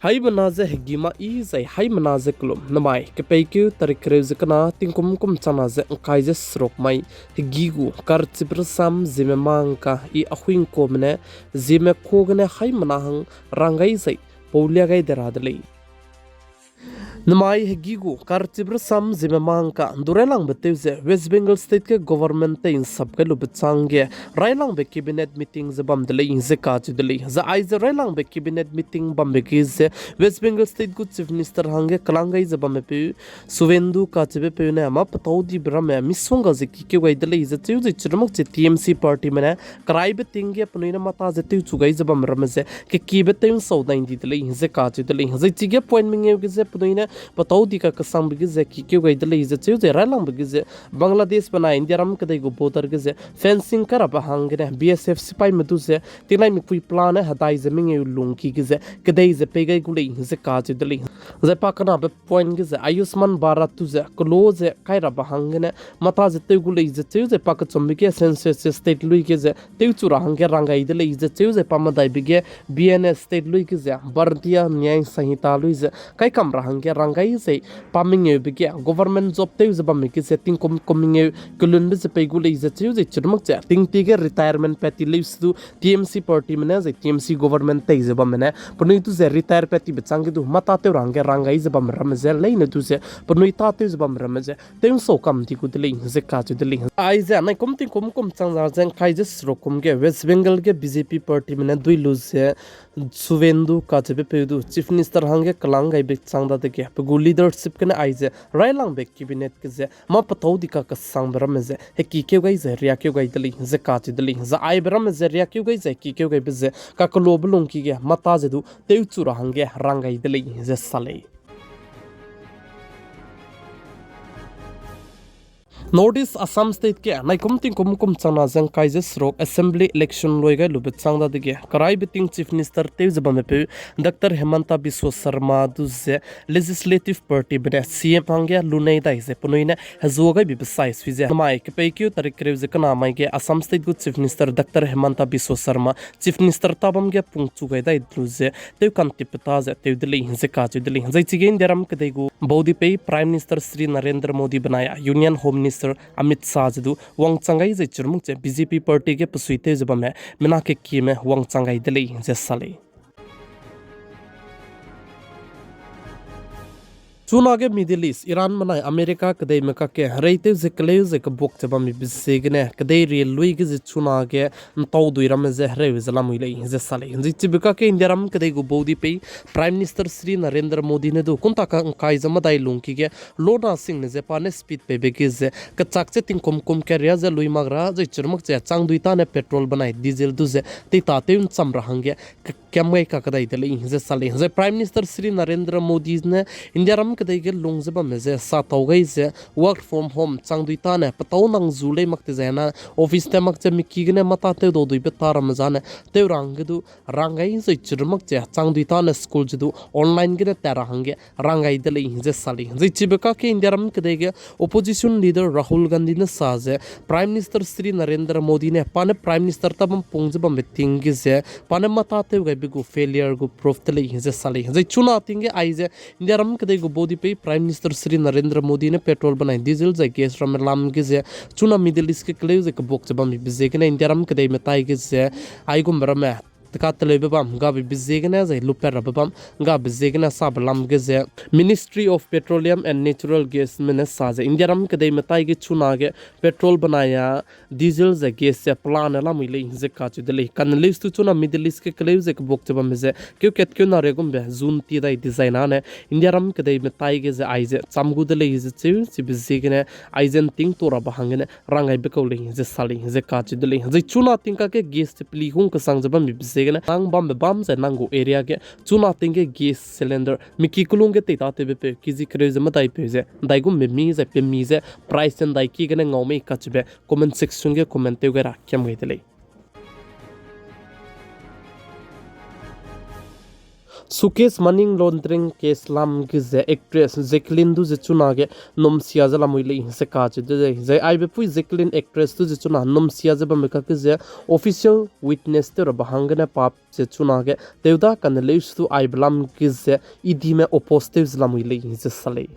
Hai manaze hegima zai hai manaze klum namai kepeiku tarikreuz kana tingkum kum chanaze kaije srok mai hegigu karchibrsam Zememanka I ahuin komne Zeme kogne hai manahang rangai zai paulia gai deradlei Namai hegigu karchibrsam Zememanka durelang beteuze West Bengal state ke government te in sab ke lubchangge railang be cabinet meeting zabam dele in ze ka chudele za aize railang be cabinet meeting bam be gize West Bengal state good chief minister hange kalangai zabam pe suvendu ka chebe pe ne ma pataudi brame miswanga ze ki ke gai dele ze chuze churmak che TMC party mena krai be tingge pnuina mata ze tu chugai zabam ramze ke ki be te sauda indi dele in ze ka chudele ze chige point minge ge ze pnuina pataudi ka kasam be ze ki ke gai dele ze chuze railang be ze Bangladesh bana India ram kadai go botar ge ze fencing kara ba hangre BSF sipai medu ze tinai mi pui plan hadai ze minge lungki ge ze kadai ze pegai gulei ze ka che dele ze pakana be point ge ze Ayushman Bharat tu ze close kaira ba hangene mata ze te gulei ze chuze pak chombi ge census state lui ge ze te chura hange rangai dele ze chuze pamadai bige BNS state lui ge ze Bharatiya Nyay Sanhita lui ze kai kam ra hange rangai ze paming bige government job te ze bam ge ze ting coming kulun be ze pe gulei ze chuze churmak che ting tige retirement peti leaves du TMC party mena ze TMC government te ze bam mena ponu tu ze retire peti bechang du mata te range rangai ze bam ram ze lein tu ze ponu ta te ze bam ram ze te so kam ti ku dele ze ka chu dele ai ze nai kom ting kom chang za jeng kai je srokom ge West Bengal ge BJP party mena dui lu ze suvendu ka chebe pe du chief minister hange kalangai be chang da de ge gu leadership kana ai ze railang be cabinet ke ze ma pataudi ka sang bram ze he ki ke gai ze ria ke gai dele ze ka chu dele za ai bram ze ria ke gai ze ki ke gai be ze ka global ki ge mata ze du te chu ra hange rangai dele ze sale Northeast Assam state ke nai kumting kum chana jang kaije srok assembly election loiga lubet changda dige karai biting chief minister te jabame pe Dr. Hemanta Biswa Sharma du ze legislative party bene CM hangya lunai dai ze punoina hazoga bi size fize mai ke pe kyu tarik krev ze kana mai ke Assam state good chief minister Dr. Hemanta Biswa Sharma chief minister tabam ge pungchu gai dai du ze te kan tipta ze te dili ze ka chu dili zai chigen deram ke dai go bodi pe prime minister Sri Narendra Modi banaya union home minister Amit Shah jadu wang changai je churmung che BJP party ke pasuite jabame mina ke ki me wang changai dele je sale Chuna ke Middle East Iran manai America kadai meka ke reite ze kleu ze ke bok chaba mi bisegne kadai railway ke ze chuna ke tau duiram ze hre zalamui le ze sale ze chibka ke indiaram kadai go bodi pe prime minister Sri Narendra Modi ne do kunta ka kai zama dai lungki ke lona sing ne ze pane speed pe be ke ze ka chak che ting kom ke ria ze lui magra ze churmak che chang duita ne petrol banai diesel du ze te ta te un cham rahange kyamai ka kadai dele ze sale ze prime minister Sri Narendra Modi ne indiaram kadai ge lungzeba meze sa taugai ze work from home changduita ne patau nang zule makte zena office te mak che mikki ne mata te do dui betar mazane te rang du rangai ze chirmak che changduita ne school ju online ge te rahange rangai dele ze sali ze chibeka ke indiaram kadai ge opposition leader Rahul Gandhi ne sa ze prime minister Sri Narendra Modi ne pane prime minister tabam pungjeba meeting ge ze pane mata te ge bigu failure go proof tele ze sali ze chuna tinge ai ze indiaram kadai go bodi pe prime minister Sri Narendra Modi ne petrol banai diesel za gas ram lam ge ze chuna middle east ke kleu ze ke bok chaba mi bize ke ne indiaram kadai metai ge ze ai gum rama Katale babam gabi bizegna zai luper babam gabi bizegna sab lam geze Ministry of Petroleum and Natural Gas Minister India ram kadai matai ge chuna ge petrol banaya diesel za gas se plan la mile ze ka chu dele kan list tu chuna middle east ke kleu ze ke bok chaba meze kyu ket kyu na regum be zun ti dai design ane India ram kadai matai ge ze aize chamgu dele ze chu si bizegna aizen ting tora bahangene rangai be ko le ze sali ze ka chu dele ze chuna tingka ke gas te pli hung ka sang jaba mi nang bam se nangu area ke chuna tinge gas cylinder miki kulunge te ta te be kizi kreze matai pe ze dai gum me mi ze pe mi ze price and dai ki gane ngome kachbe comment section ge comment te gera kyam ge dele Sukesh money laundering case लाम गिजे actress Jacqueline दु चुना गे नोमसिया जला मुइले से का जे आइबे पुई Jacqueline actress दु चुना नोमसिया जब मेका के ऑफिशियल विटनेस ते बहांगने पाप जे चुना गे तेउदा कन लेस तु आइबलाम गिजे इदी में ओपोस्टिव जला मुइले जे सले